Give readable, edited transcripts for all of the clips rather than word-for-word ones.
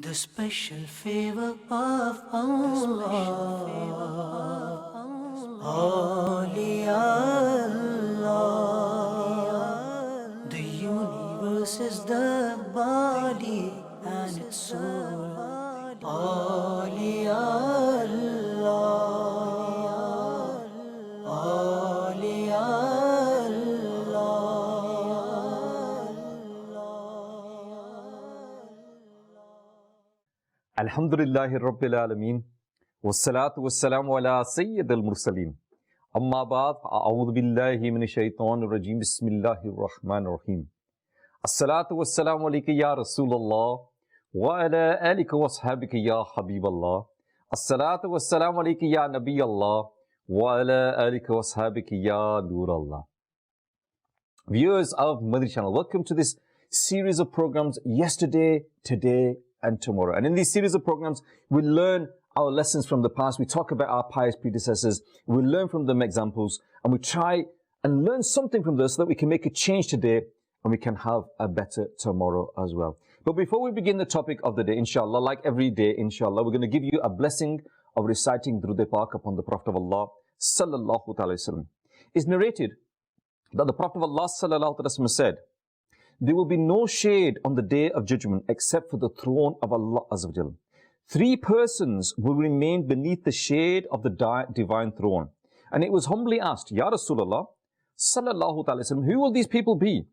The special favor of Allah. Allah. The universe is the body and its soul. Alhamdulillahi Rabbil Alameen. Wassalatu wassalamu ala Sayyid al-Mursaleen. Amma ba'd, a'udhu billahi minash shaitanir rajim. Bismillahir Rahmanir Rahim. As-salatu wassalamu alayka ya Rasulullah wa ala alika wa ashabika ya Habiballah. As-salatu wassalamu alayka ya Nabiyallah wa ala alika wa ashabika ya Nurallah. Viewers of Madani Channel, welcome to this series of programs, Yesterday, Today and Tomorrow. And in these series of programs, we learn our lessons from the past. We talk about our pious predecessors. We learn from them examples. And we try and learn something from this so that we can make a change today and we can have a better tomorrow as well. But before we begin the topic of the day, inshallah, like every day, inshallah, we're going to give you a blessing of reciting Durud Pak upon the Prophet of Allah, sallallahu alayhi wa sallam. It's narrated that the Prophet of Allah, sallallahu alayhi wa sallam, said, there will be no shade on the day of judgment except for the throne of Allah Azza wa Jal. 3 persons will remain beneath the shade of the divine throne. And it was humbly asked, Ya Rasulullah, sallallahu alayhi wa sallam, who will these people be?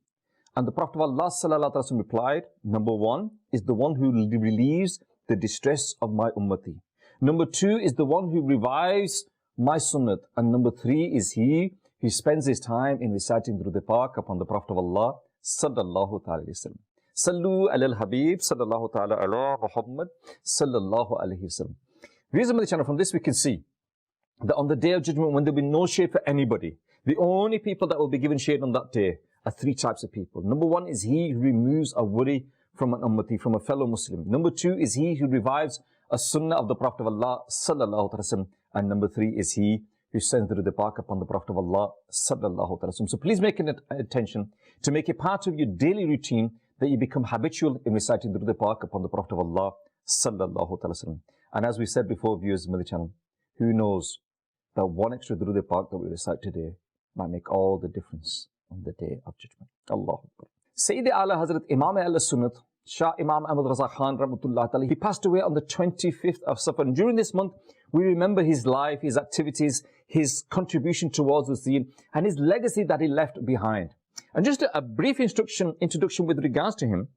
And the Prophet of Allah sallallahu alayhi wa sallam replied, number 1 is the one who relieves the distress of my ummati. Number 2 is the one who revives my sunnat. And number 3 is he who spends his time in reciting Durud Pak upon the Prophet of Allah sallallahu alayhi wa sallam. Sallu ala al-Habib sallallahu ta'ala ala Muhammad sallallahu alayhi wa sallam. Viewers of Madani Channel, from this we can see that on the day of judgment, when there will be no shade for anybody, the only people that will be given shade on that day are 3 types of people. Number 1 is he who removes a worry from an ummati, from a fellow Muslim. Number 2 is he who revives a sunnah of the Prophet of Allah sallallahu alayhi wa sallam. And number 3 is he who sends the Durud Pak upon the Prophet of Allah sallallahu alayhi wa sallam. So please make an attention to make it part of your daily routine that you become habitual in reciting the Durud Pak upon the Prophet of Allah sallallahu alayhi wa sallam. And as we said before, viewers of Madani Channel, who knows that one extra Durud Pak that we recite today might make all the difference on the day of judgment. Allahu Akbar. Sayyid Aala Hazrat, Imam al-Sunnat, Shah Imam Ahmad Raza Khan Rahmatullah Ta'ala, he passed away on the 25th of Safar. And during this month, we remember his life, his activities, his contribution towards the deen, and his legacy that he left behind. And just a brief introduction with regards to him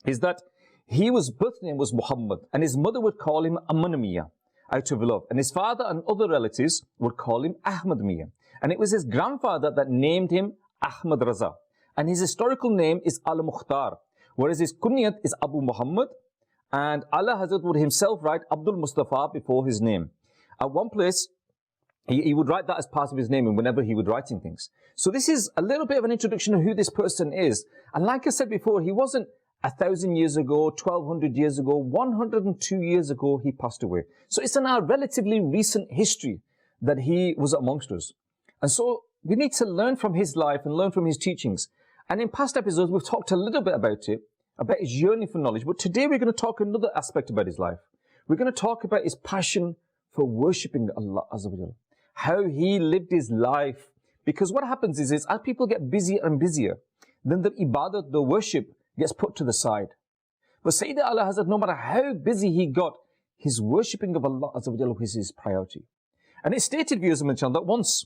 is that his birth name was Muhammad, and his mother would call him Amman Miya, out of love. And his father and other relatives would call him Ahmad Miya. And it was his grandfather that named him Ahmad Raza. And his historical name is Al-Mukhtar, whereas his kunyat is Abu Muhammad, and Aala Hazrat would himself write Abdul Mustafa before his name. At one place, he would write that as part of his name whenever he would writing things. So this is a little bit of an introduction of who this person is. And like I said before, he wasn't 1,000 years ago, 1,200 years ago, 102 years ago he passed away. So it's in our relatively recent history that he was amongst us. And so we need to learn from his life and learn from his teachings. And in past episodes, we've talked a little bit about it, about his yearning for knowledge. But today we're going to talk another aspect about his life. We're going to talk about his passion for worshipping Allah Azza wa Jalla, how he lived his life. Because what happens is as people get busier and busier, then the ibadat, the worship, gets put to the side. But Sayyid Aala Hazrat, no matter how busy he got, his worshipping of Allah Azza wa Jalla was his priority. And it's stated, viewers of Madani Channel, that once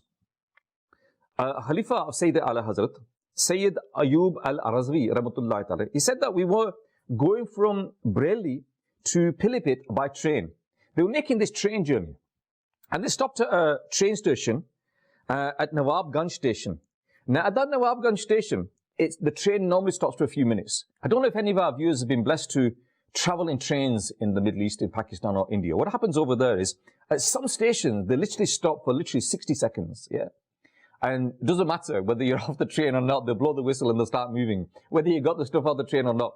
Khalifa of Sayyid Aala Hazrat, Sayyid Ayub al-Arazvi, Rahmatullahi Ta'ala, he said that we were going from Bareilly to Pilipit by train. They were making this train journey. And they stopped at a train station at Nawabganj station. Now, at that Nawabganj station, the train normally stops for a few minutes. I don't know if any of our viewers have been blessed to travel in trains in the Middle East, in Pakistan or India. What happens over there is, at some stations, they literally stop for literally 60 seconds, yeah? And it doesn't matter whether you're off the train or not, they'll blow the whistle and they'll start moving, whether you got the stuff off the train or not.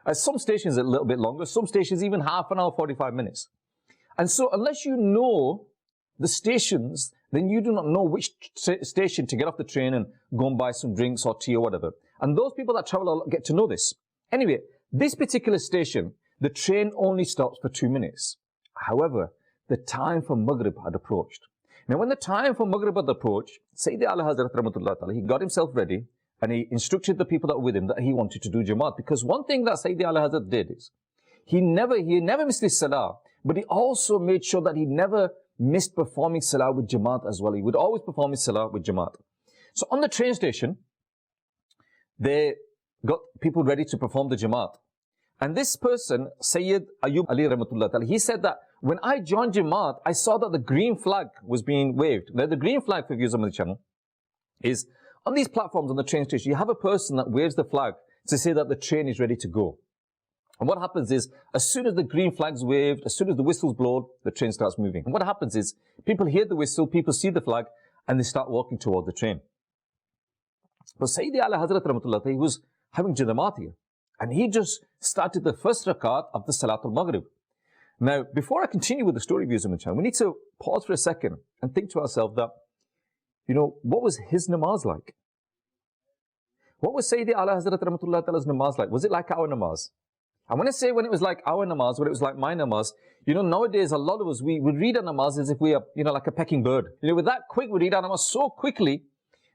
At some stations, a little bit longer, some stations even half an hour, 45 minutes. And so, unless you know the stations, then you do not know which station to get off the train and go and buy some drinks or tea or whatever. And those people that travel a lot get to know this. Anyway, this particular station, the train only stops for 2 minutes. However, the time for Maghrib had approached. Now, when the time for Maghrib had approached, Sayyidi Aala Hazrat Rahmatullah Ta'ala, he got himself ready and he instructed the people that were with him that he wanted to do Jamaat. Because one thing that Sayyidi Aala Hazrat did is, he never missed his Salah, but he also made sure that he never missed performing Salah with Jamaat as well. He would always perform his Salah with Jamaat. So on the train station, they got people ready to perform the Jamaat. And this person, Sayyid Ayyub Ali Rahmatullah Ta'ala, he said that when I joined Jamaat, I saw that the green flag was being waved. Now, the green flag, for viewers on the channel, is on these platforms on the train station, you have a person that waves the flag to say that the train is ready to go. And what happens is, as soon as the green flag's waved, as soon as the whistle's blown, the train starts moving. And what happens is, people hear the whistle, people see the flag, and they start walking toward the train. But Sayyidi Aala Hazrat Rahmatullah, he was having Jamaat here. And he just started the first rakat of the Salatul Maghrib. Now, before I continue with the story of Yusuf Chan, we need to pause for a second and think to ourselves that, you know, what was his namaz like? What was Sayyidi Aala Hazrat Rahmatullah Ta'ala's namaz like? Was it like our namaz? And when I say when it was like our namaz, when it was like my namaz, you know, nowadays a lot of us, we read our namaz as if we are, you know, like a pecking bird. You know, with that quick, we read our namaz so quickly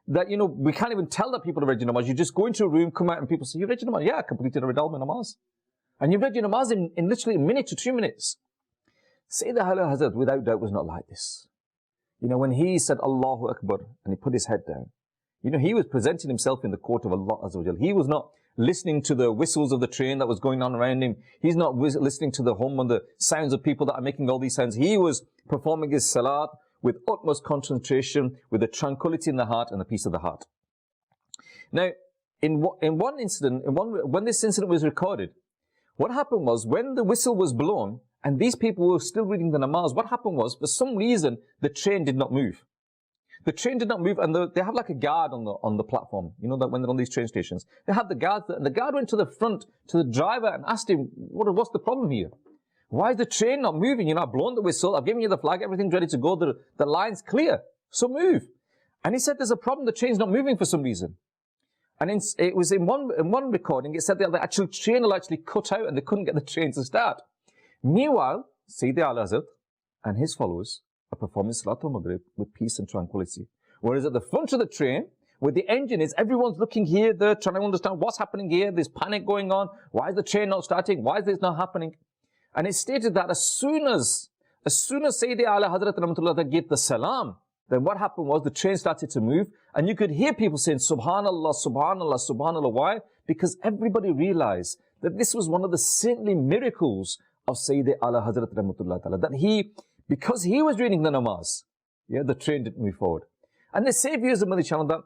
that, you know, we can't even tell that people have read your namaz. You just go into a room, come out, and people say, you read your namaz? Yeah, I completed a read my namaz. And you've read your namaz in literally a minute to 2 minutes. Sayyid Aala Hazrat, without doubt, was not like this. You know, when he said Allahu Akbar, and he put his head down, you know, he was presenting himself in the court of Allah Azza wa Jal. He was not listening to the whistles of the train that was going on around him. He's not listening to the hum and the sounds of people that are making all these sounds. He was performing his salat with utmost concentration, with the tranquility in the heart and the peace of the heart. Now, in one incident, when this incident was recorded, what happened was, when the whistle was blown, and these people were still reading the namaz, what happened was, for some reason, the train did not move. The train did not move, and they have like a guard on the platform. You know that when they're on these train stations, they have the guard, and the guard went to the front to the driver and asked him, what's the problem here? Why is the train not moving? You know, I've blown the whistle, I've given you the flag, everything's ready to go, the line's clear, so move. And he said, there's a problem, the train's not moving for some reason. And it was in one recording, it said that the actual train will actually cut out and they couldn't get the train to start. Meanwhile, Sayyidi Aala Hazrat and his followers are performing Salatul Maghrib with peace and tranquility. Whereas at the front of the train, where the engine is, everyone's looking here, they're trying to understand what's happening here, there's panic going on, why is the train not starting, why is this not happening? And it stated that as soon as Sayyidi Aala Hazrat Rahmatullah gave the salam, then what happened was the train started to move, and you could hear people saying, Subhanallah, Subhanallah, Subhanallah. Why? Because everybody realized that this was one of the saintly miracles of Sayyidi Aala Hazrat Rahmatullah Ta'ala, that because he was reading the namaz, yeah, the train didn't move forward. And they say, viewers of Madani Channel, that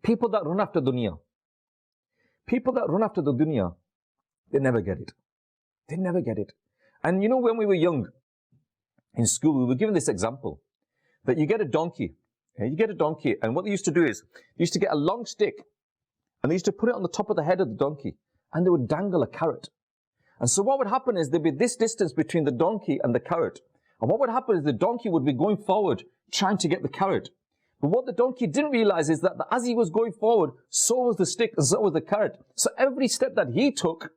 people that run after dunya, they never get it. They never get it. And you know, when we were young in school, we were given this example, that you get a donkey, and what they used to do is, they used to get a long stick, and they used to put it on the top of the head of the donkey, and they would dangle a carrot. And so what would happen is, there'd be this distance between the donkey and the carrot. And what would happen is, the donkey would be going forward, trying to get the carrot. But what the donkey didn't realize is that as he was going forward, so was the stick, and so was the carrot. So every step that he took,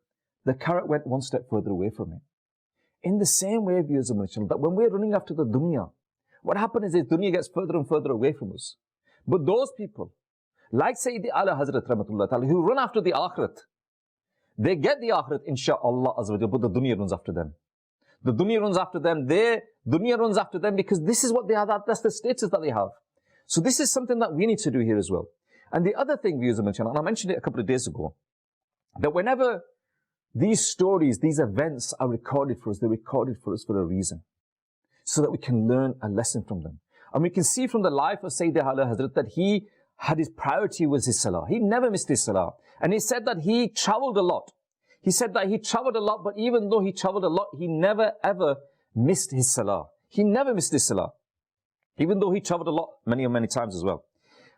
the carrot went one step further away from him. In the same way, viewers of Madani Channel, that when we're running after the dunya, what happens is dunya gets further and further away from us. But those people, like Sayyidi Aala Hazrat Rahmatullah Ta'ala, who run after the akhirat, they get the akhirat, insha'Allah Azza wa Jal, but the dunya runs after them. The dunya runs after them, dunya runs after them, because this is what they are, that's the status that they have. So this is something that we need to do here as well. And the other thing, viewers of Madani Channel, and I mentioned it a couple of days ago, that whenever these stories, these events are recorded for us, they're recorded for us for a reason, so that we can learn a lesson from them. And we can see from the life of Sayyidi Aala Hazrat that he had his priority was his salah. He never missed his salah. And he said that he traveled a lot. He said that he traveled a lot, but even though he traveled a lot, he never ever missed his salah. He never missed his salah, even though he traveled a lot, many times as well.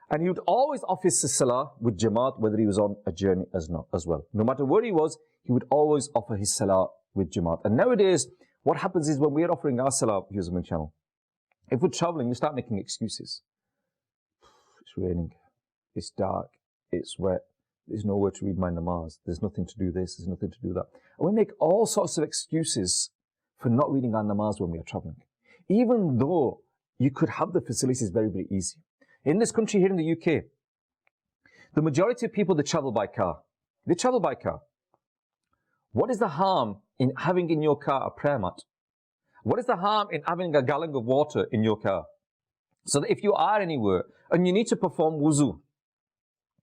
And he would always offer his salah with Jamaat, whether he was on a journey as well. No matter where he was, he would always offer his salah with Jamaat. And nowadays, what happens is, when we're offering our salah, here's my channel, if we're traveling, we start making excuses. It's raining, it's dark, it's wet, there's nowhere to read my namaz, there's nothing to do this, there's nothing to do that. And we make all sorts of excuses for not reading our namaz when we are traveling, even though you could have the facilities very, very easy. In this country here in the UK, the majority of people, they travel by car. They travel by car. What is the harm in having in your car a prayer mat? What is the harm in having a gallon of water in your car? So that if you are anywhere and you need to perform wuzu,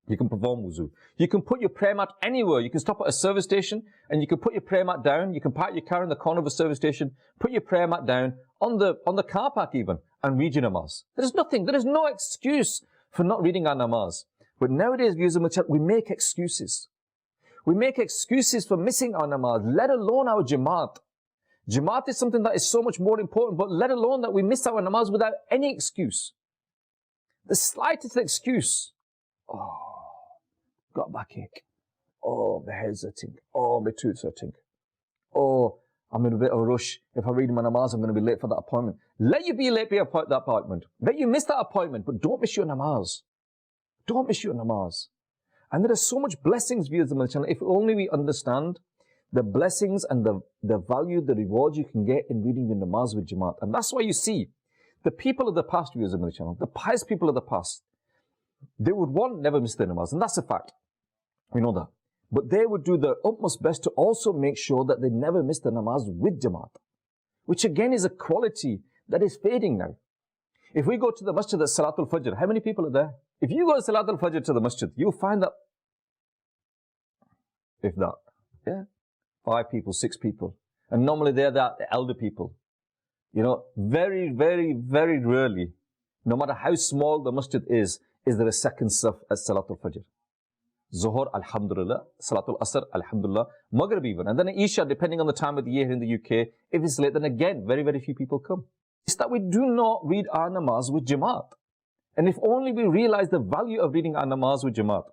you can perform wuzu. You can put your prayer mat anywhere. You can stop at a service station and you can put your prayer mat down. You can park your car in the corner of a service station, put your prayer mat down on the car park even, and read your namaz. There is no excuse for not reading our namaz. But nowadays, we make excuses. We make excuses for missing our namaz, let alone our jamaat. Jamaat is something that is so much more important, but let alone that we miss our namaz without any excuse. The slightest excuse. Oh, got backache. Oh, my head's hurting. Oh, my tooth's hurting. Oh, I'm in a bit of a rush. If I read my namaz, I'm going to be late for that appointment. Let you be late for that appointment. Let you miss that appointment, but don't miss your namaz. Don't miss your namaz. And there are so much blessings, viewers of the channel. If only we understand the blessings and the value, the reward you can get in reading your namaz with jamaat. And that's why you see the people of the past, viewers of the channel, the pious people of the past, they would never miss their namaz. And that's a fact. We know that. But they would do their utmost best to also make sure that they never miss the namaz with jamaat, which again is a quality that is fading now. If we go to the masjid at Salatul Fajr, how many people are there? If you go to Salatul Fajr to the masjid, you'll find that, if that, yeah, 5 people, 6 people. And normally they're the elder people. You know, very, very, very rarely, no matter how small the masjid is there a second saf at Salatul Fajr. Zuhur, alhamdulillah. Salatul Asr, alhamdulillah. Maghrib even. And then Isha, depending on the time of the year here in the UK, if it's late, then again, very, very few people come. It's that we do not read our namaz with jamaat. And if only we realize the value of reading our namaz with jamaat.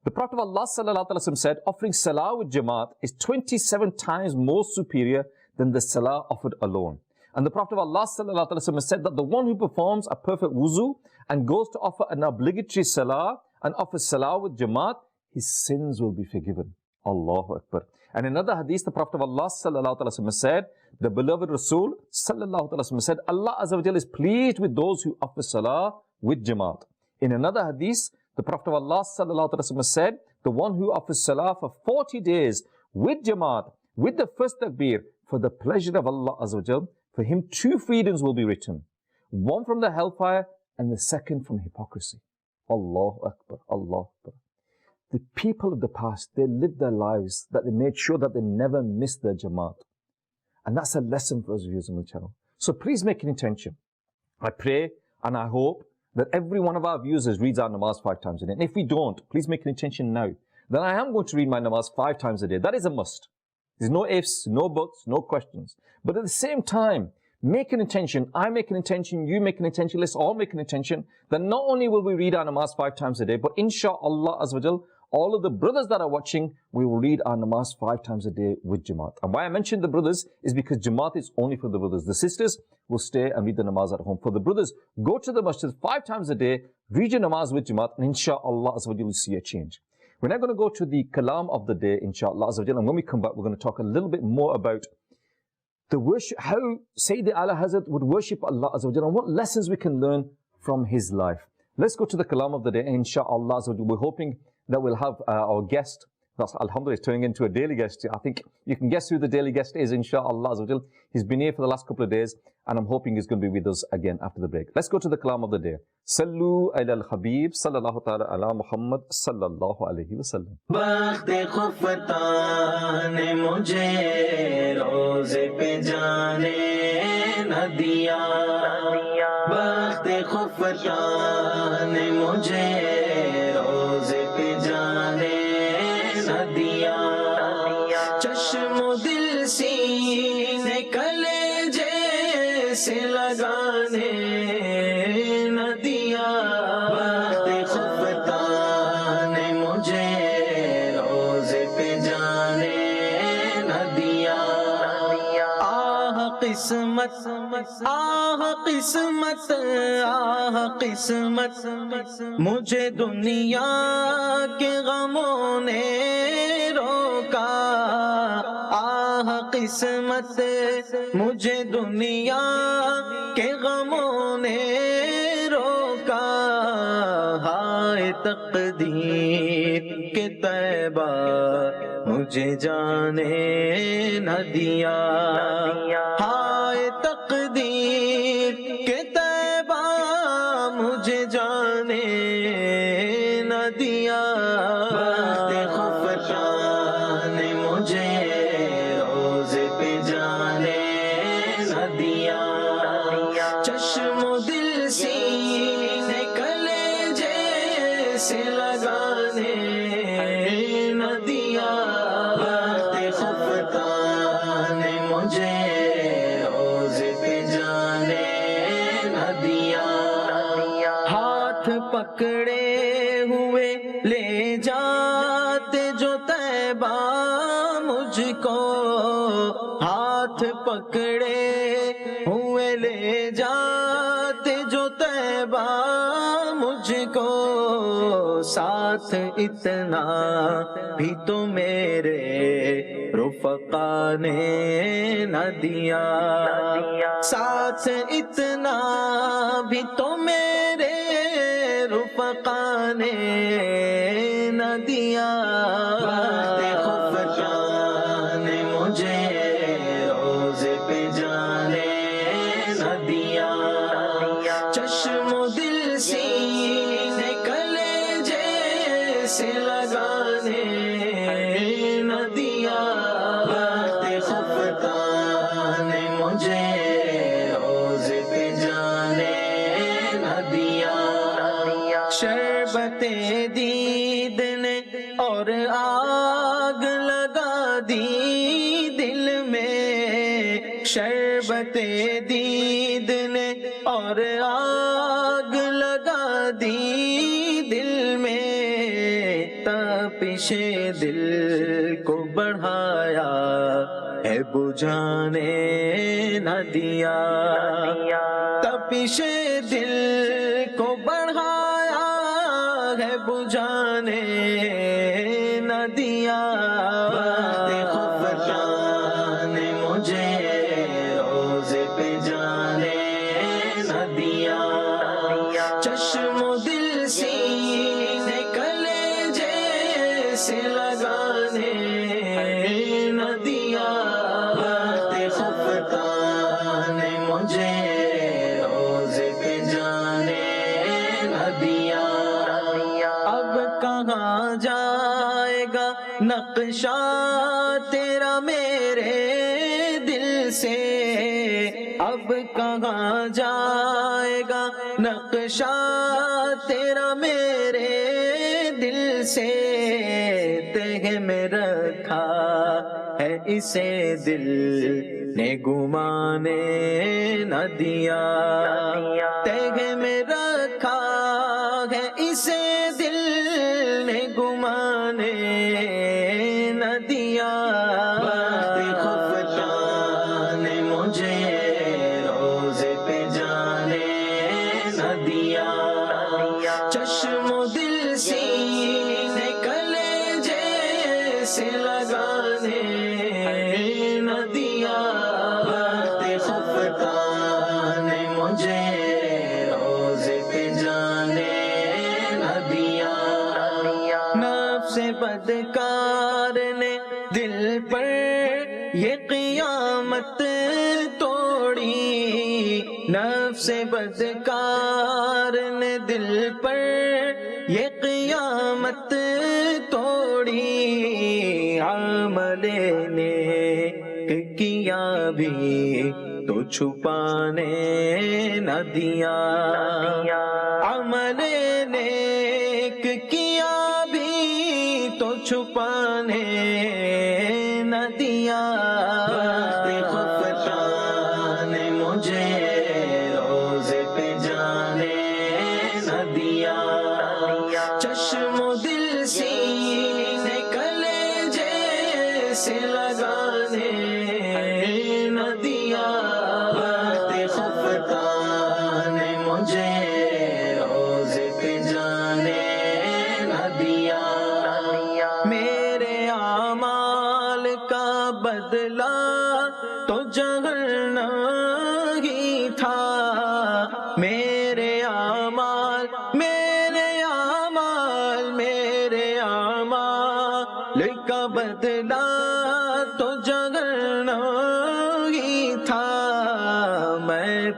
The Prophet of Allah sallallahu alaihi wasallam said, offering salah with jamaat is 27 times more superior than the salah offered alone. And the Prophet of Allah sallallahu alaihi wasallam said that the one who performs a perfect wuzu and goes to offer an obligatory salah and offers salah with jamaat, his sins will be forgiven. Allahu Akbar. And in another hadith, the Prophet of Allah sallallahu alaihi wasallam said, the beloved Rasul sallallahu alaihi wasallam said, Allah Azza wa Jalla is pleased with those who offer salah with jamaat. In another hadith, the Prophet of Allah sallallahu alaihi wasallam said, the one who offers salah for 40 days with jamaat, with the first takbir, for the pleasure of Allah Azza wa Jalla, for him 2 freedoms will be written. One from the hellfire and the second from hypocrisy. Allahu Akbar, Allahu Akbar. The people of the past, they lived their lives that they made sure that they never missed their jamaat. And that's a lesson for us viewers on the channel. So please make an intention. I pray and I hope that every one of our viewers reads our namaz 5 times a day. And if we don't, please make an intention now. Then I am going to read my namaz 5 times a day. That is a must. There's no ifs, no buts, no questions. But at the same time, make an intention. I make an intention. You make an intention. Let's all make an intention that not only will we read our namaz 5 times a day, but inshallah Azza wa Jal, all of the brothers that are watching, we will read our namaz 5 times a day with jamaat. And why I mentioned the brothers is because jamaat is only for the brothers. The sisters will stay and read the namaz at home. For the brothers, go to the masjid 5 times a day, read your namaz with jamaat, and inshallah Azza wa Jal, you'll see a change. We're now going to go to the kalam of the day, inshallah Azza wa Jal, and when we come back, we're going to talk a little bit more about the worship, how Sayyidi Aala Hazrat would worship Allah Azza wa Jal, and what lessons we can learn from his life. Let's go to the kalam of the day, inshallah Azza wa Jal. We're hoping that we'll have our guest, that's alhamdulillah, is turning into a daily guest. I think you can guess who the daily guest is, inshallah Azza wa Jal. He's been here for the last couple of days, and I'm hoping he's going to be with us again after the break. Let's go to the kalam of the day. Sallu ala al-Habib, sallallahu ta'ala ala Muhammad, sallallahu alayhi wa sallam. Bakhte khuftan ne mujhe roze pe jaane na diya. Bakhte khuftan ne mujhe roze pe jaane na diya. Chashmo dil seene kaleje se lagane na diya. Bakhte khuftan ne mujhe roze pe jaane na diya. Ah قسمت آہ قسمت آہ قسمت مجھے دنیا کے غموں نے روکا آہ قسمت مجھے دنیا کے غموں نے روکا ہائے تقدیر کے طیبہ مجھے جانے نہ دیا ہائے تقدیر کے طیبہ مجھے جانے نہ دیا خفتان نے مجھے روزے پہ جانے نہ دیا چشم و دل سینے کلیجے سے لگانے نہ دیا خفتان نے مجھے روزے پہ جانے نہ دیا ہاتھ پکڑے ہوئے لے جاتے جو طیبہ مجھ کو ہاتھ پکڑے ہوئے لے جاتے جو طیبہ مجھ کو ساتھ اتنا بھی تو میرے رفقا نے نہ دیا ساتھ اتنا بھی تو میرے رفقا نے نہ دیا خفتان نے مجھے روزے پہ جانے نہ دیا چشم و دل سینے کلیجے سے لگانے نہ دیا خفتان نے مجھے روزے پہ جانے نہ دیا شربت دید نے اور آگ لگا دی دل میں شربت دید نے اور آگ لگا دی دل میں تپش دل کو بڑھایا ہے بجھانے نہ دیا تپش دل کو بڑھایا ہے بجھانے نہ دیا خفتان نے مجھے روزے پہ جانے نہ دیا چشم و دل سینے کلیجے سے لگانے نہ دیا خفتان نے مجھے روزے پہ جانے نہ دیا اب کہاں جائے گا نقشہ تیرا میرے دل سے اب کہاں جائے گا نقشہ تیرا میرے دل سے تہ میں رکھا ہے اسے دل نے گمانے نہ دیا تہ میں رکھا ہے اسے دل نے گمانے نہ دیا خفتان نے مجھے روزے پہ جانے نہ دیا چشم و دل سینے کلیجے سے لگانے نہ دیا خفتان نے مجھے روزے پہ جانے نہ دیا نفس بدکار نے دل پر یہ قیامت توڑی نفس بدکار نے دل پر یہ قیامت توڑی عمل نیک کیا بھی تو چھپانے نہ دیا عمل نیک کیا بھی تو چھپانے نہ دیا خفتان نے مجھے روزے پہ جانے نہ دیا چشم و دل سینے کلیجے سے لگانے نہ دیا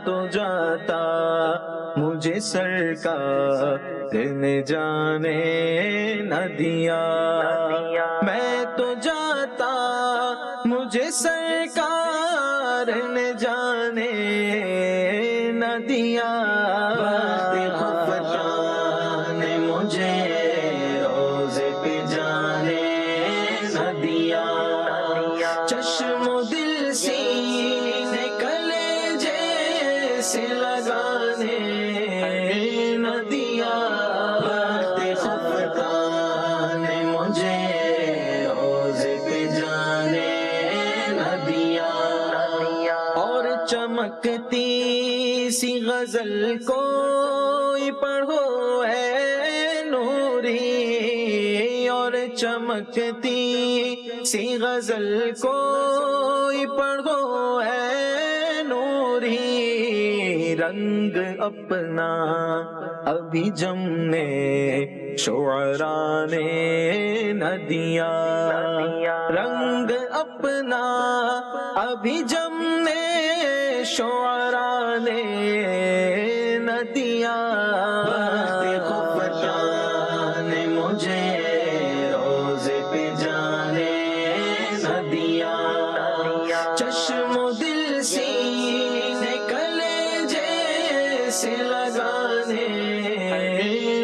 तो जाता मुझे सरकार ने जाने न दिया, मैं तो जाता मुझे सरकार ने जाने न दिया। खुफता ने मुझे रोज़े पे जाने न दिया, चश्मो दिल सीने कलेजे से लगाने न दिया। खुफता ने मुझे रोज़े पे जाने न दिया, और चमकती सी गजल कोई पढ़ो ऐ नूरी, और चमकती सी गजल कोई पढ़ो ऐ नूरी, रंग अपना अभी जमने शुअरा ने न दिया, रंग अपना अभी जमने शुअरा ने न दिया। खुफता ने मुझे रोज़े पे जाने न दिया, चश्मो दिल सीने कलेजे से लगाने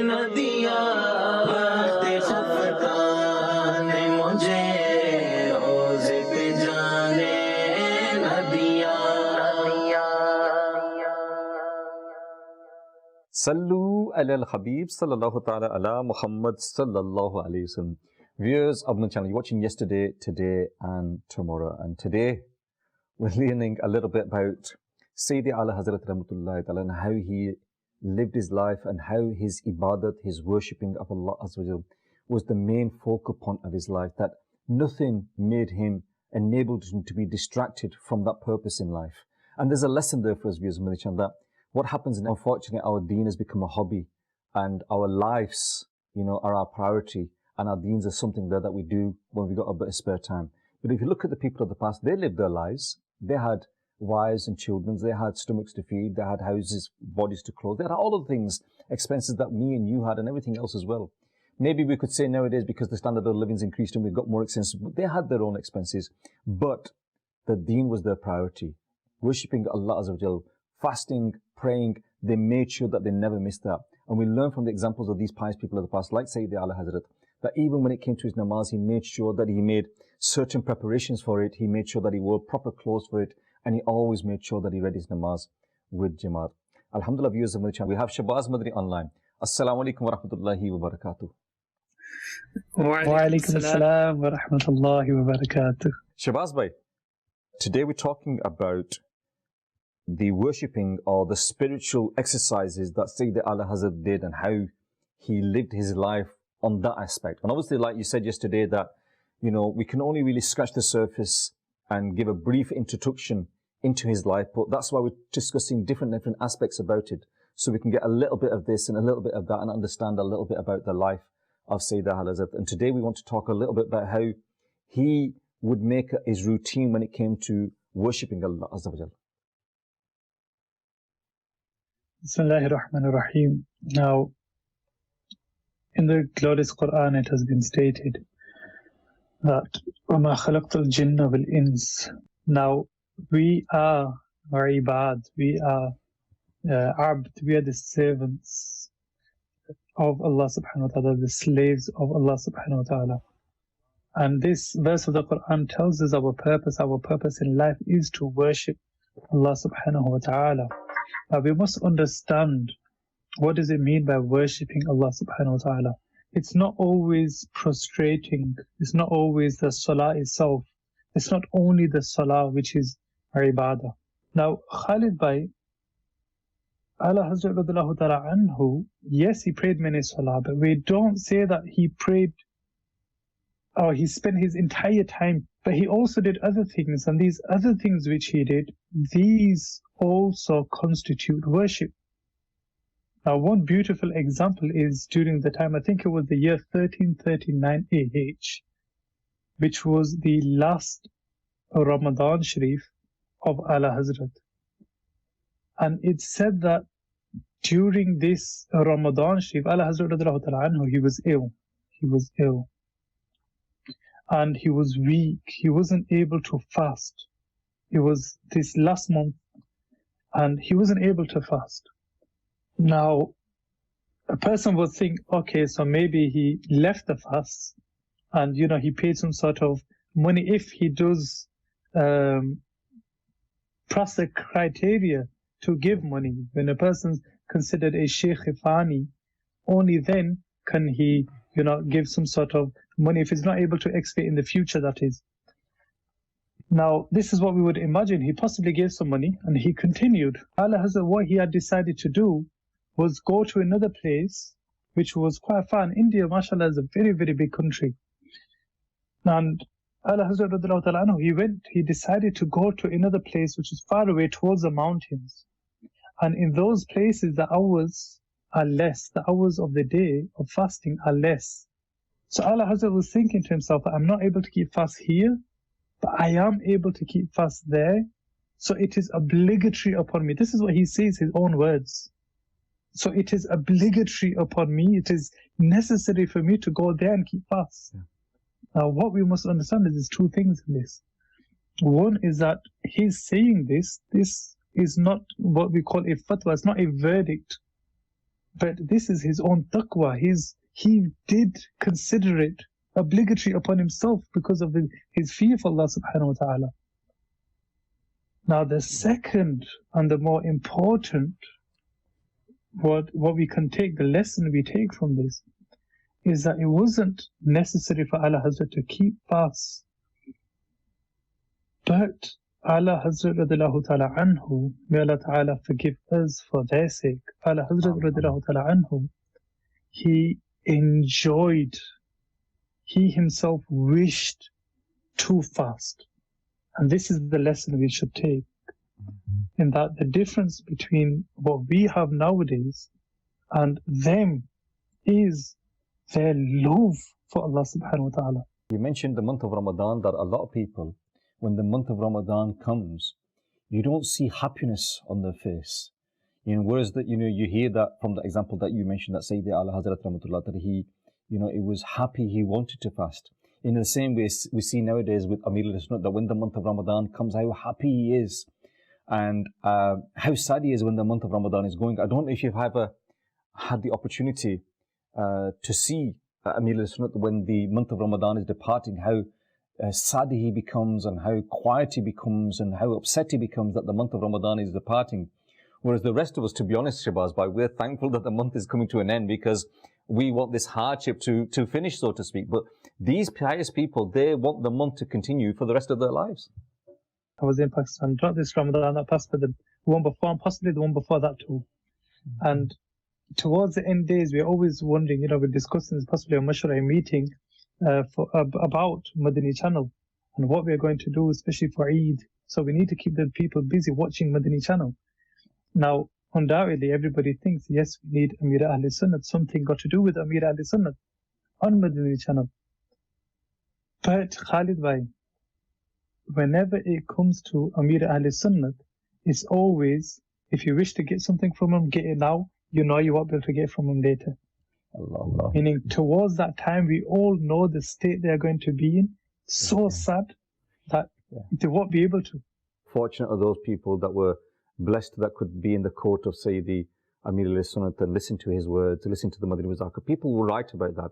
न दिया। खुफता ने मुझे रोज़े पे जाने न दिया। Sallu alal Habib sallallahu ta'ala ala Muhammad sallallahu alayhi wasallam. Viewers of Madani Channel, you're watching yesterday, today and tomorrow. And today we're learning a little bit about Sayyidi Aala Hazrat rahmatullahi ta'ala and how he lived his life and how his ibadat, his worshipping of Allah Azza wa Jal was the main focal point of his life, that nothing made him, enabled him to be distracted from that purpose in life. And there's a lesson there for us, viewers of Madani Channel, that what happens, unfortunately, our deen has become a hobby and our lives, are our priority, and our deens are something there that we do when we got a bit of spare time. But if you look at the people of the past, they lived their lives. They had wives and children, they had stomachs to feed, they had houses, bodies to clothe, they had all of the things, expenses that me and you had and everything else as well. Maybe we could say nowadays because the standard of living's increased and we've got more expenses, but they had their own expenses. But the deen was their priority. Worshipping Allah Azza wa Jal, fasting, praying, they made sure that they never missed that. And we learn from the examples of these pious people of the past, like Sayyidi Aala Hazrat, that even when it came to his namaz, he made sure that he made certain preparations for it, he made sure that he wore proper clothes for it, and he always made sure that he read his namaz with Jamaat. Alhamdulillah, viewers of Madani Channel, we have Shahbaz Madani online. Assalamu alaikum wa rahmatullahi wa barakatuh. Wa alaikum assalam wa rahmatullahi wa barakatuh. Shahbaz bhai, today we're talking about the worshipping or the spiritual exercises that Sayyidi Aala Hazrat did and how he lived his life on that aspect. And obviously, like you said yesterday, that, we can only really scratch the surface and give a brief introduction into his life, but that's why we're discussing different aspects about it, so we can get a little bit of this and a little bit of that and understand a little bit about the life of Sayyidi Aala Hazrat. And today we want to talk a little bit about how he would make his routine when it came to worshipping Allah Azza wa Jal. Bismillahir Rahmanir Rahim. Now, in the glorious Quran, it has been stated that وَمَا خَلَقْتُ الْجِنَّ وَالْإِنسِ. Now, we are ibad, we are abd, we are the servants of Allah subhanahu wa ta'ala, the slaves of Allah subhanahu wa ta'ala. And this verse of the Quran tells us our purpose in life is to worship Allah subhanahu wa ta'ala. Now we must understand, what does it mean by worshipping Allah subhanahu wa ta'ala? It's not always prostrating, it's not always the salah itself, it's not only the salah which is ibadah. Now Khalid bhai, Aala Hazrat radhiyallahu ta'ala anhu, yes, he prayed many salah, but we don't say that he prayed or he spent his entire time, but he also did other things, and these other things which he did, these also constitute worship. Now one beautiful example is during the time, I think it was the year 1339 AH, which was the last Ramadan Sharif of Aala Hazrat. And it's said that during this Ramadan Sharif, Aala Hazrat radiallahu ta'ala anhu, he was ill. He was ill. And he was weak. He wasn't able to fast. It was this last month, and he wasn't able to fast. Now, a person would think, okay, so maybe he left the fast, and he paid some sort of money. If he does pass the criteria to give money, when a person's considered a Sheikh Fani, only then can he, give some sort of money if he's not able to expiate in the future, that is. Now, this is what we would imagine. He possibly gave some money and he continued. Aala Hazrat, what he had decided to do was go to another place, which was quite far. And India, mashallah, is a very, very big country. And Aala Hazrat radiallahu ta'ala anhu, he decided to go to another place which is far away towards the mountains. And in those places, the hours are less. The hours of the day of fasting are less. So Aala Hazrat was thinking to himself, I'm not able to keep fast here, but I am able to keep fast there. So it is obligatory upon me. This is what he says, his own words. So it is obligatory upon me. It is necessary for me to go there and keep fast. Yeah. Now, what we must understand is there's two things in this. One is that he's saying this is not what we call a fatwa. It's not a verdict. But this is his own taqwa. He did consider it obligatory upon himself because of his fear for Allah subhanahu wa ta'ala. Now the second and the more important, what we can take, the lesson we take from this, is that it wasn't necessary for Aala Hazrat to keep fast. But Aala Hazrat radiallahu ta'ala anhu, may Allah ta'ala forgive us for their sake. Aala Hazrat radiallahu ta'ala anhu, he enjoyed, he himself wished to fast. And this is the lesson we should take. In that the difference between what we have nowadays and them is their love for Allah subhanahu wa ta'ala. You mentioned the month of Ramadan, that a lot of people, when the month of Ramadan comes, you don't see happiness on their face. Whereas you hear that from the example that you mentioned, that Sayyidi Aala Hazrat Rahmatullah, that he, he was happy, he wanted to fast. In the same way, we see nowadays with Amir al-Sunnah that when the month of Ramadan comes, how happy he is and how sad he is when the month of Ramadan is going. I don't know if you've ever had the opportunity to see Amir al-Sunnah when the month of Ramadan is departing, how sad he becomes and how quiet he becomes and how upset he becomes that the month of Ramadan is departing. Whereas the rest of us, to be honest, Shabazz, we're thankful that the month is coming to an end because we want this hardship to finish, so to speak. But these pious people, they want the month to continue for the rest of their lives. I was in Pakistan, not this Ramadan that passed, but the one before, and possibly the one before that too. And towards the end days, we're always wondering, we're discussing this, possibly a Mashra meeting about Madani Channel and what we're going to do, especially for Eid. So we need to keep the people busy watching Madani Channel. Now, undoubtedly, everybody thinks, yes, we need Amir Ahl Sunnat, something got to do with Amir Ahl Sunnat on Madani Channel. But Khalid Bhai, whenever it comes to Amir Ahl Sunnat, it's always, if you wish to get something from him, get it now. You won't be able to get from him later. Allah. Meaning, towards that time, we all know the state they're going to be in. So sad that they won't be able to. Fortunate are those people that were blessed that could be in the court of Sayyidi Amir al-Sunnat and listen to his words, listen to the Madani Wazaka. People will write about that.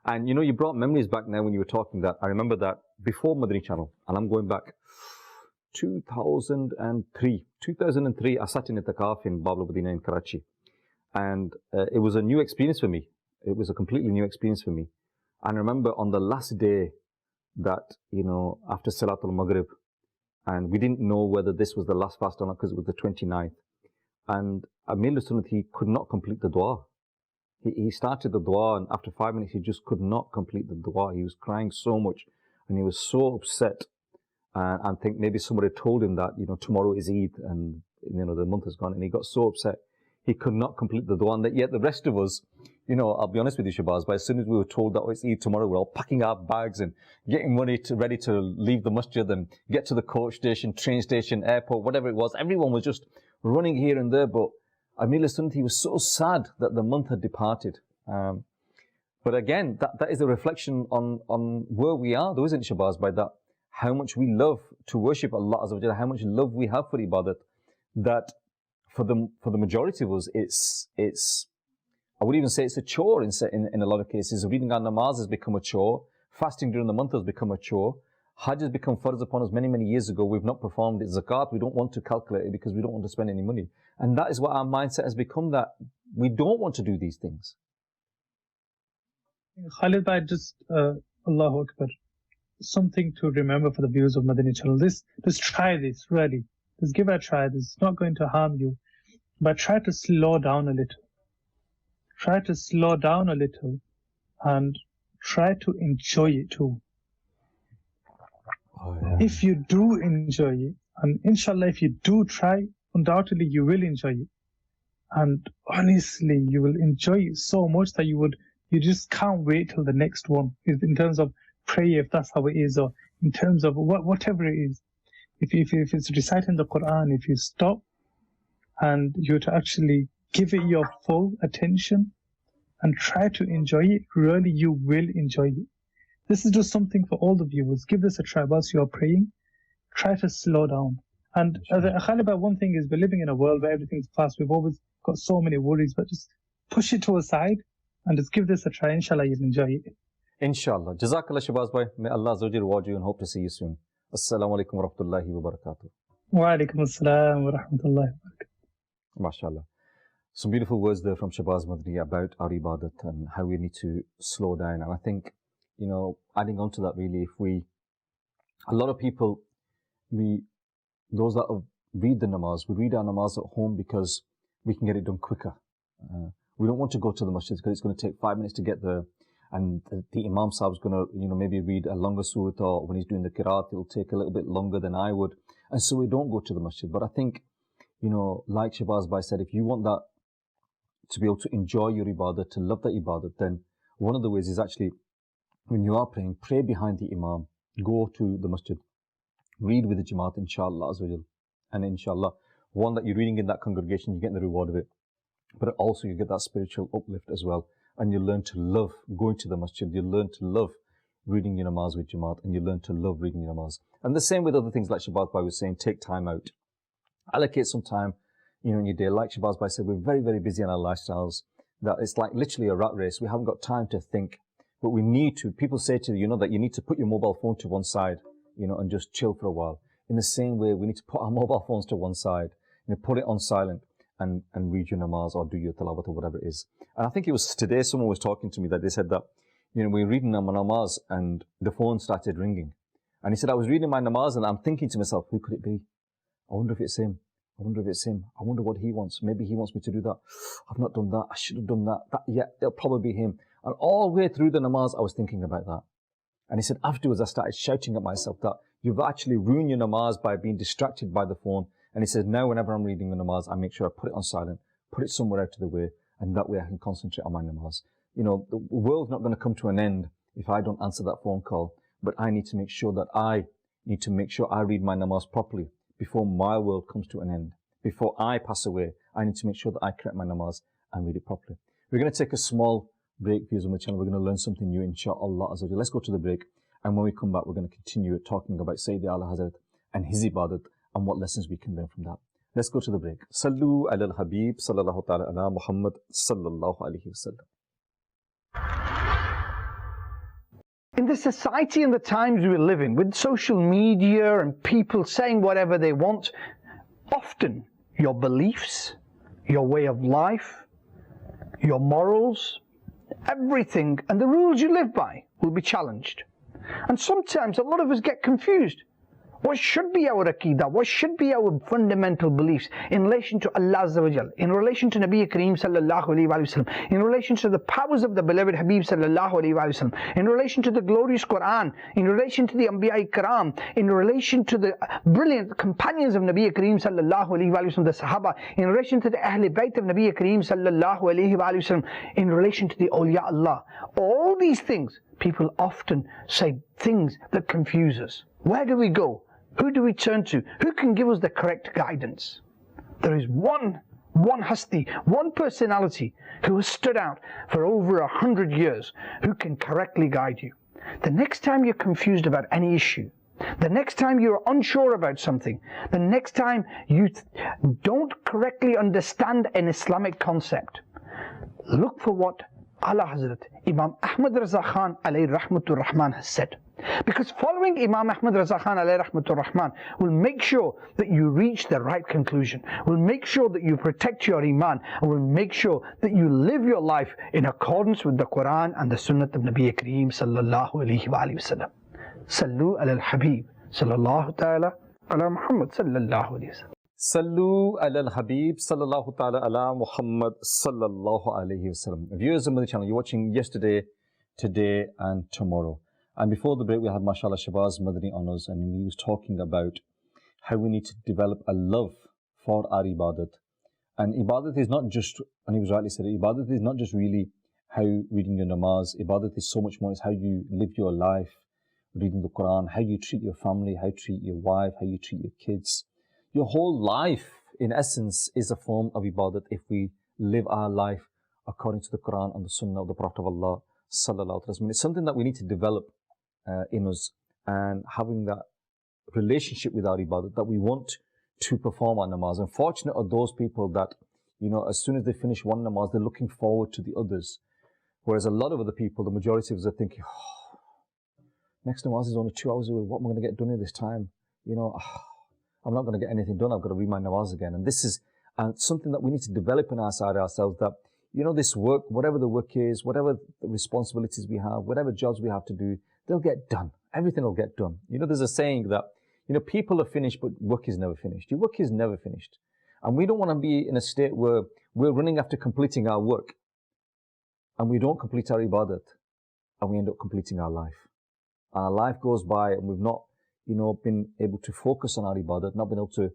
And you brought memories back now when you were talking that. I remember that before Madani Channel, and I'm going back 2003. 2003, I sat in a Itikaf in Babla Madina in Karachi. And it was a new experience for me. It was a completely new experience for me. And I remember on the last day that, after Salatul Maghrib, and we didn't know whether this was the last fast or not because it was the 29th. And Amir al-Sunnat, he could not complete the dua. He started the dua, and after 5 minutes, he just could not complete the dua. He was crying so much, and he was so upset. And I think maybe somebody told him that, tomorrow is Eid, and, the month is gone, and he got so upset. he could not complete the dua, and yet the rest of us, you know, I'll be honest with you, Shabazz, but as soon as we were told that it's Eid tomorrow, we're all packing our bags and getting ready to leave the masjid and get to the coach station, train station, airport, whatever it was. Everyone was just running here and there, but Amir Sunnati was so sad that the month had departed. But again, that is a reflection on where we are, though, isn't it, Shabazz, by that, how much we love to worship Allah Azza wa Jalla, how much love we have for ibadat, that for the majority of us, it's I would even say it's a chore in a lot of cases. Reading our namaz has become a chore. Fasting during the month has become a chore. Hajj has become farz upon us many years ago. We've not performed it. Zakat, we don't want to calculate it because we don't want to spend any money. And that is what our mindset has become, that we don't want to do these things. Khalid bhai, just Allahu Akbar, something to remember for the viewers of Madani Channel. Just try this, really. Just give it a try. This is not going to harm you. But try to slow down a little. Try to slow down a little and try to enjoy it too. Oh, yeah. If you do enjoy it, and inshallah, if you do try, undoubtedly you will enjoy it. And honestly, you will enjoy it so much that you just can't wait till the next one. In terms of prayer, if that's how it is, or in terms of whatever it is. If it's reciting the Quran, if you stop and you to actually give it your full attention and try to enjoy it, really you will enjoy it. This is just something for all the viewers. Give this a try whilst you are praying. Try to slow down. And Khalid, one thing is, we're living in a world where everything's fast. We've always got so many worries, but just push it to a side and just give this a try. Inshallah, you'll enjoy it. Inshallah. Jazakallah, Shabazz bhai. May Allah Azza wa Jalla reward you and hope to see you soon. Assalamu alaikum wa rahmatullahi wa barakatuh. Wa alaikum assalam wa rahmatullahi wa barakatuh. MashaAllah. Some beautiful words there from Shabazz Madani about our ibadat and how we need to slow down. And I think, you know, adding on to that, really, a lot of people, those that read the namaz, we read our namaz at home because we can get it done quicker. We don't want to go to the masjid because it's going to take 5 minutes to get there. And the Imam Sahib is going to, you know, maybe read a longer surah, or when he's doing the qiraat, it'll take a little bit longer than I would. And so we don't go to the masjid. But I think, you know, like Shabazz bhai said, if you want that to be able to enjoy your ibadah, to love that ibadah, then one of the ways is actually, when you are praying, pray behind the Imam, go to the masjid, read with the Jamaat, inshallah azza wa jal. And inshallah, one, that you're reading in that congregation, you get the reward of it. But also you get that spiritual uplift as well. And you learn to love going to the masjid, you learn to love reading your namaz with Jamaat, and you learn to love reading your namaz. And the same with other things, like Shabazz bhai was saying, take time out. Allocate some time, you know, in your day. Like Shabazz bhai said, we're very busy in our lifestyles, that it's like literally a rat race. We haven't got time to think, but we need to. People say to you, you know, that you need to put your mobile phone to one side, you know, and just chill for a while. In the same way, we need to put our mobile phones to one side, you know, put it on silent and read your namaz or do your tilawat or whatever it is. And I think it was today someone was talking to me that they said that, you know, we were reading my namaz and the phone started ringing. And he said, I was reading my namaz and I'm thinking to myself, who could it be? I wonder if it's him. I wonder if it's him. I wonder what he wants. Maybe he wants me to do that. I've not done that. I should have done that. Yeah, it'll probably be him. And all the way through the namaz, I was thinking about that. And he said, afterwards, I started shouting at myself that you've actually ruined your namaz by being distracted by the phone. And he says, now whenever I'm reading the namaz, I make sure I put it on silent, put it somewhere out of the way, and that way I can concentrate on my namaz. You know, the world's not going to come to an end if I don't answer that phone call, but I need to make sure that I read my namaz properly before my world comes to an end. Before I pass away, I need to make sure that I correct my namaz and read it properly. We're going to take a small break, viewers on the channel. We're going to learn something new, inshallah. Let's go to the break, and when we come back, we're going to continue talking about Sayyidi Aala Hazrat and his ibadat and what lessons we can learn from that. Let's go to the break. Sallu ala al-Habib sallallahu ta'ala ala Muhammad sallallahu alayhi wa sallam. In the society and the times we live in, with social media and people saying whatever they want, often your beliefs, your way of life, your morals, everything and the rules you live by will be challenged. And sometimes a lot of us get confused. What should be our Aqidah? What should be our fundamental beliefs in relation to Allah Azza wa Jal, in relation to Nabi Kareem sallallahu alayhi wa sallam, in relation to the powers of the beloved Habib sallallahu alayhi wa sallam, in relation to the glorious Quran, in relation to the Anbiya Karam, in relation to the brilliant companions of Nabi Kareem sallallahu alayhi wa sallam, the Sahaba, in relation to the Ahl Bayt of Nabi Kareem sallallahu alayhi wa sallam, in relation to the awliya Allah. All these things, people often say things that confuse us. Where do we go? Who do we turn to? Who can give us the correct guidance? There is one hasti, one personality who has stood out for over 100 years, who can correctly guide you. The next time you're confused about any issue, the next time you're unsure about something, the next time you don't correctly understand an Islamic concept, look for what Aala Hazrat, Imam Ahmad Raza Khan alayhi rahmatur rahman has said. Because following Imam Ahmad Raza Khan alayhi rahmatur rahman will make sure that you reach the right conclusion, will make sure that you protect your iman, and will make sure that you live your life in accordance with the Quran and the Sunnah of Nabi Kareem sallallahu alayhi wa sallam. Sallu ala al-Habib sallallahu ta'ala ala Muhammad sallallahu alayhi wa sallam. Sallu ala al-Habib sallallahu ta'ala ala Muhammad sallallahu alayhi wa sallam. Viewers of Madani Channel, you're watching yesterday, today and tomorrow. And before the break we had mashallah Shabazz Madani on us, and he was talking about how we need to develop a love for our ibadat. And ibadat is not just, and he was rightly said, ibadat is not just really how reading your namaz. Ibadat is so much more, it's how you live your life, reading the Quran, how you treat your family, how you treat your wife, how you treat your kids. Your whole life, in essence, is a form of ibadat if we live our life according to the Quran and the Sunnah of the Prophet of Allah sallallahu alaihi wasallam. It's something that we need to develop in us, and having that relationship with our ibadat, that we want to perform our namaz. And fortunate are those people that, you know, as soon as they finish one namaz, they're looking forward to the others. Whereas a lot of other people, the majority of us, are thinking, oh, next namaz is only 2 hours away. What am I going to get done in this time? You know, I'm not going to get anything done. I've got to read my namaz again. And this is something that we need to develop in our side ourselves, that, you know, this work, whatever the work is, whatever the responsibilities we have, whatever jobs we have to do, they'll get done. Everything will get done. You know, there's a saying that, you know, people are finished, but work is never finished. Your work is never finished. And we don't want to be in a state where we're running after completing our work, and we don't complete our ibadat, and we end up completing our life. Our life goes by, and we've not, you know, been able to focus on our ibadat, not been able to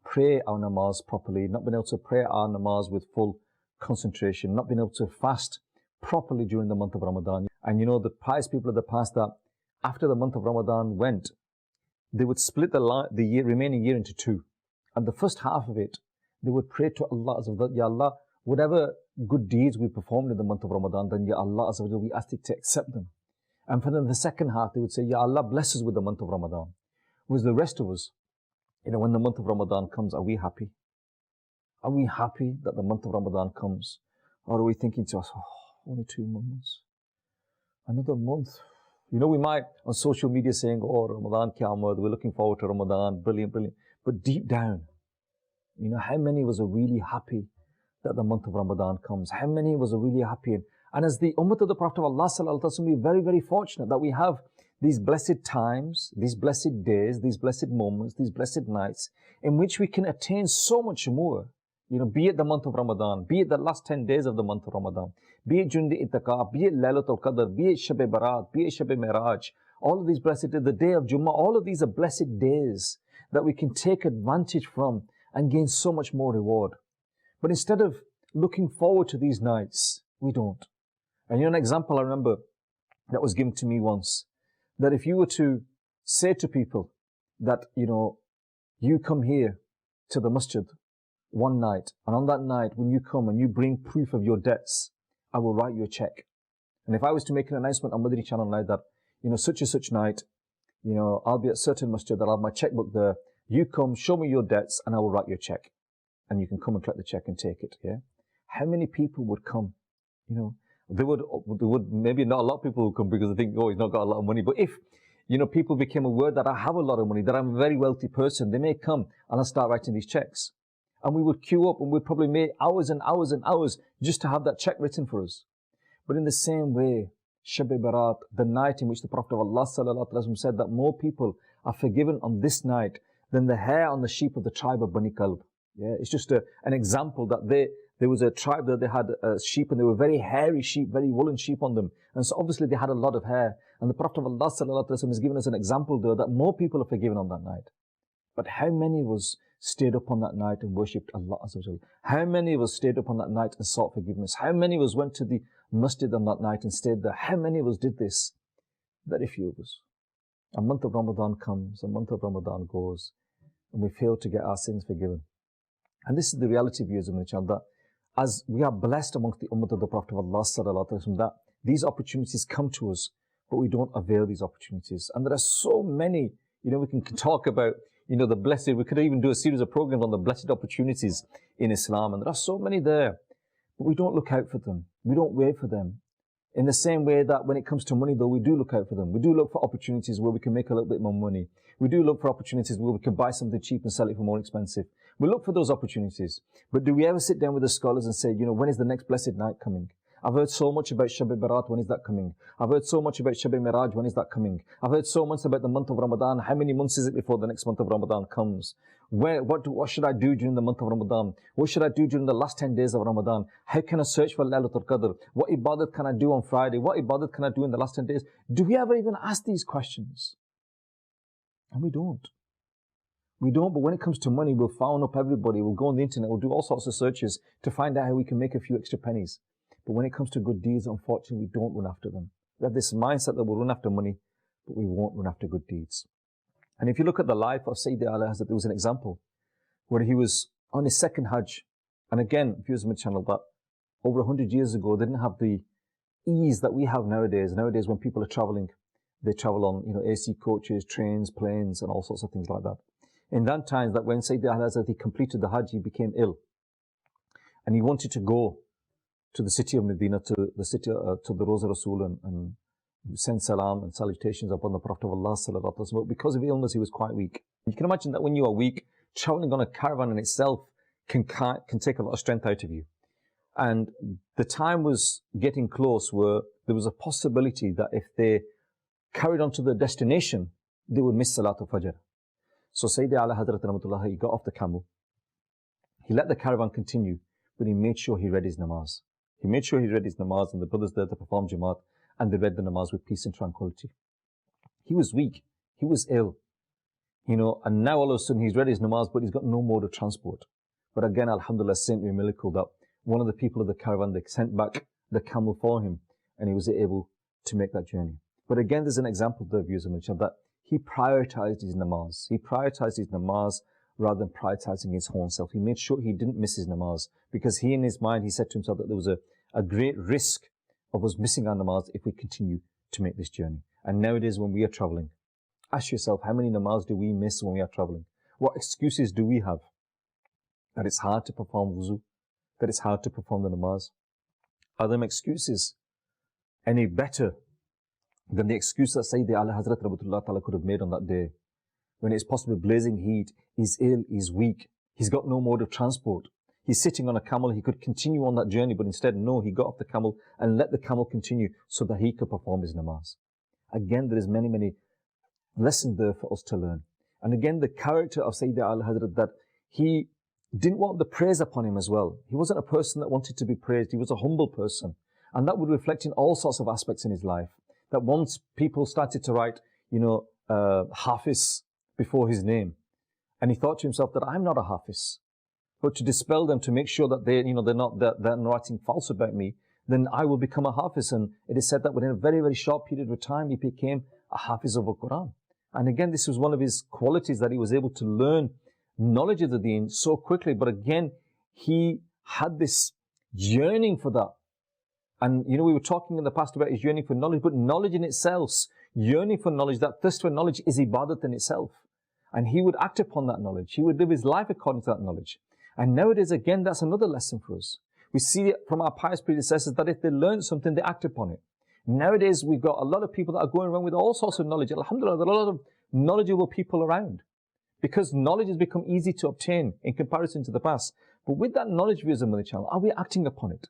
pray our namaz properly, not been able to pray our namaz with full concentration, not been able to fast properly during the month of Ramadan. And you know, the pious people of the past, that after the month of Ramadan went, they would split the remaining year into two. And the first half of it, they would pray to Allah Azza wa Jal, Ya Allah, whatever good deeds we performed in the month of Ramadan, then Ya Allah Azza wa Jal, we ask you to accept them. And for them, the second half, they would say, Ya Allah, bless us with the month of Ramadan. Whereas the rest of us, you know, when the month of Ramadan comes, are we happy? Are we happy that the month of Ramadan comes? Or are we thinking to us, oh, only 2 months? Another month? You know, we might on social media saying, oh, Ramadan Qiyamah, we're looking forward to Ramadan, brilliant, brilliant. But deep down, you know, how many of us are really happy that the month of Ramadan comes? How many of us are really happy? And as the Ummah of the Prophet of Allah sallallahu alaihi wasallam, we're very, very fortunate that we have these blessed times, these blessed days, these blessed moments, these blessed nights, in which we can attain so much more. You know, be it the month of Ramadan, be it the last 10 days of the month of Ramadan, be it during the Itikaf, be it Laylatul Qadr, be it Shab-e Barat, be it Shab-e Miraj, all of these blessed days, the day of Jummah, all of these are blessed days that we can take advantage from and gain so much more reward. But instead of looking forward to these nights, we don't. And you know, an example I remember that was given to me once, that if you were to say to people that, you know, you come here to the masjid one night, and on that night, when you come and you bring proof of your debts, I will write you a check. And if I was to make an announcement on Madani Channel like that, you know, such and such night, you know, I'll be at certain masjid, I'll have my checkbook there, you come, show me your debts, and I will write you a check. And you can come and collect the check and take it, yeah? How many people would come? You know, they would, maybe not a lot of people would come because they think, oh, he's not got a lot of money. But if, you know, people became aware that I have a lot of money, that I'm a very wealthy person, they may come and I'll start writing these checks. And we would queue up and we'd probably make hours and hours and hours just to have that check written for us. But in the same way, Shab-e Barat, the night in which the Prophet of Allah sallallahu alaihi wasallam said that more people are forgiven on this night than the hair on the sheep of the tribe of Bani Kalb. Yeah, it's just an example that there was a tribe that they had sheep, and they were very hairy sheep, very woolen sheep on them. And so obviously they had a lot of hair. And the Prophet of Allah sallallahu alaihi wasallam has given us an example there that more people are forgiven on that night. But how many of us stayed up on that night and worshipped Allah Azza wa Jal? How many of us stayed up on that night and sought forgiveness? How many of us went to the masjid on that night and stayed there? How many of us did this? Very few of us. A month of Ramadan comes, a month of Ramadan goes, and we fail to get our sins forgiven. And this is the reality, viewers of the channel, that as we are blessed amongst the ummah of the Prophet of Allah sallallahu alaihi wasallam, that these opportunities come to us, but we don't avail these opportunities. And there are so many, we can talk about, the blessed, we could even do a series of programs on the blessed opportunities in Islam, and there are so many there, but we don't look out for them. We don't wait for them. In the same way that when it comes to money, though, we do look out for them. We do look for opportunities where we can make a little bit more money. We do look for opportunities where we can buy something cheap and sell it for more expensive. We look for those opportunities. But do we ever sit down with the scholars and say, when is the next blessed night coming? I've heard so much about Shab-e Barat, when is that coming? I've heard so much about Shab-e Miraj, when is that coming? I've heard so much about the month of Ramadan. How many months is it before the next month of Ramadan comes? What should I do during the month of Ramadan? What should I do during the last 10 days of Ramadan? How can I search for Laylatul Qadr? What ibadat can I do on Friday? What ibadat can I do in the last 10 days? Do we ever even ask these questions? And we don't. We don't, but when it comes to money, we'll phone up everybody. We'll go on the internet. We'll do all sorts of searches to find out how we can make a few extra pennies. But when it comes to good deeds, unfortunately, we don't run after them. We have this mindset that we'll run after money, but we won't run after good deeds. And if you look at the life of Sayyidi Aala Hazrat, there was an example where he was on his second Hajj. And again, viewers of my channel, that over 100 years ago, they didn't have the ease that we have nowadays. Nowadays, when people are traveling, they travel on, AC coaches, trains, planes, and all sorts of things like that. In that time, that when Sayyidi Aala Hazrat, he completed the Hajj, he became ill. And he wanted to go to the city of Medina, to the city, to the Roza Rasul and send salam and salutations upon the Prophet of Allah sallallahu alaihi wasallam. Because of illness, he was quite weak. You can imagine that when you are weak, traveling on a caravan in itself can take a lot of strength out of you. And the time was getting close where there was a possibility that if they carried on to their destination, they would miss Salatul Fajr. So Sayyidi Aala Hazrat Rahmatullah, he got off the camel. He let the caravan continue, but he made sure he read his namaz. He made sure he read his namaz, and the brothers there to perform Jamaat, and they read the namaz with peace and tranquility. He was weak. He was ill. And now all of a sudden he's read his namaz, but he's got no mode of transport. But again, alhamdulillah, saintly miracle that one of the people of the caravan, they sent back the camel for him, and he was able to make that journey. But again, there's an example there, viewers of Channel, that he prioritized his namaz. He prioritized his namaz rather than prioritizing his own self. He made sure he didn't miss his namaz, because he in his mind, he said to himself that there was a great risk of us missing our namaz if we continue to make this journey. And nowadays when we are traveling, ask yourself, how many namaz do we miss when we are traveling? What excuses do we have? That it's hard to perform wuzu, that it's hard to perform the namaz. Are them excuses any better than the excuse that Sayyidi Aala Hazrat Rahmatullah Ta'ala could have made on that day? When it's possible blazing heat, he's ill, he's weak, he's got no mode of transport. He's sitting on a camel, he could continue on that journey, but instead, no, he got off the camel and let the camel continue so that he could perform his namaz. Again, there is many, many lessons there for us to learn. And again, the character of Sayyidi Aala Hazrat, that he didn't want the praise upon him as well. He wasn't a person that wanted to be praised. He was a humble person. And that would reflect in all sorts of aspects in his life. That once people started to write, Hafiz before his name, and he thought to himself that I'm not a Hafiz. But to dispel them, to make sure that they're not writing false about me, then I will become a Hafiz. And it is said that within a very, very short period of time, he became a Hafiz of the Quran. And again, this was one of his qualities, that he was able to learn knowledge of the deen so quickly. But again, he had this yearning for that. And we were talking in the past about his yearning for knowledge, but knowledge in itself, yearning for knowledge, that thirst for knowledge is ibadat in itself. And he would act upon that knowledge. He would live his life according to that knowledge. And nowadays, again, that's another lesson for us. We see it from our pious predecessors that if they learn something, they act upon it. Nowadays, we've got a lot of people that are going around with all sorts of knowledge. Alhamdulillah, there are a lot of knowledgeable people around, because knowledge has become easy to obtain in comparison to the past. But with that knowledge, viewers of the channel, are we acting upon it?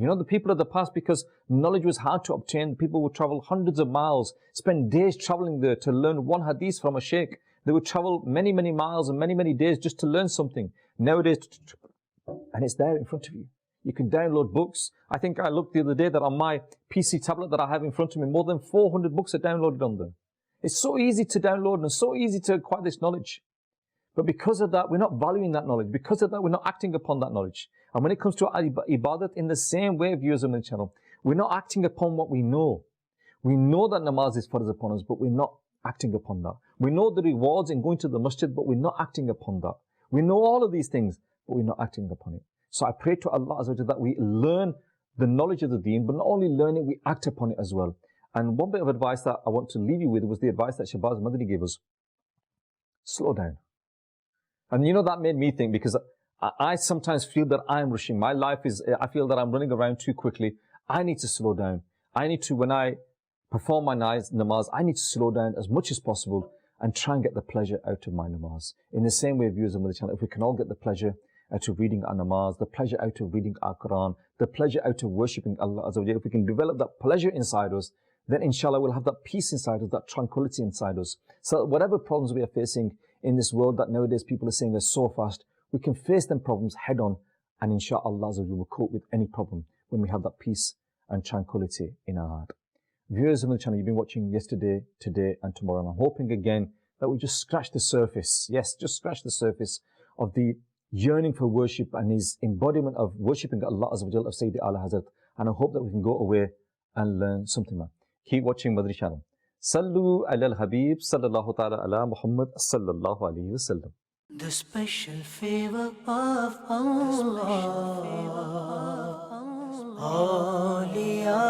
You know, the people of the past, because knowledge was hard to obtain, people would travel hundreds of miles, spend days traveling there to learn one hadith from a sheikh. They would travel many, many miles and many, many days just to learn something. Nowadays, and it's there in front of you. You can download books. I think I looked the other day that on my PC tablet that I have in front of me, more than 400 books are downloaded on there. It's so easy to download and so easy to acquire this knowledge. But because of that, we're not valuing that knowledge. Because of that, we're not acting upon that knowledge. And when it comes to ibadat, in the same way, viewers on the channel, we're not acting upon what we know. We know that namaz is farz upon us, but we're not acting upon that. We know the rewards in going to the masjid, but we're not acting upon that. We know all of these things, but we're not acting upon it. So I pray to Allah Azza wa Jalla that we learn the knowledge of the deen, but not only learn it, we act upon it as well. And one bit of advice that I want to leave you with was the advice that Shahbaz Madani gave us. Slow down. And you know, that made me think, because I sometimes feel that I am rushing. My life is, I feel that I'm running around too quickly. I need to slow down. I need to, when I perform my namaz, I need to slow down as much as possible and try and get the pleasure out of my namaz. In the same way, viewers on the channel, if we can all get the pleasure out of reading our namaz, the pleasure out of reading our Quran, the pleasure out of worshipping Allah Azza wa Jalla, if we can develop that pleasure inside us, then inshallah we'll have that peace inside us, that tranquility inside us. So that whatever problems we are facing in this world that nowadays people are saying are so fast, we can face them problems head on, and inshallah Allah Azza wa Jalla will cope with any problem when we have that peace and tranquility in our heart. Viewers of the channel, you've been watching yesterday, today and tomorrow, and I'm hoping again that we just scratch the surface. Yes, just scratch the surface of the yearning for worship and his embodiment of worshipping Allah Azza wa Jalla of Sayyidi Aala Hazrat. And I hope that we can go away and learn something more. Keep watching Madani Channel. Sallu ala al-Habib sallallahu ta'ala ala Muhammad sallallahu alayhi wa sallam. The special favor of Allah. Awliya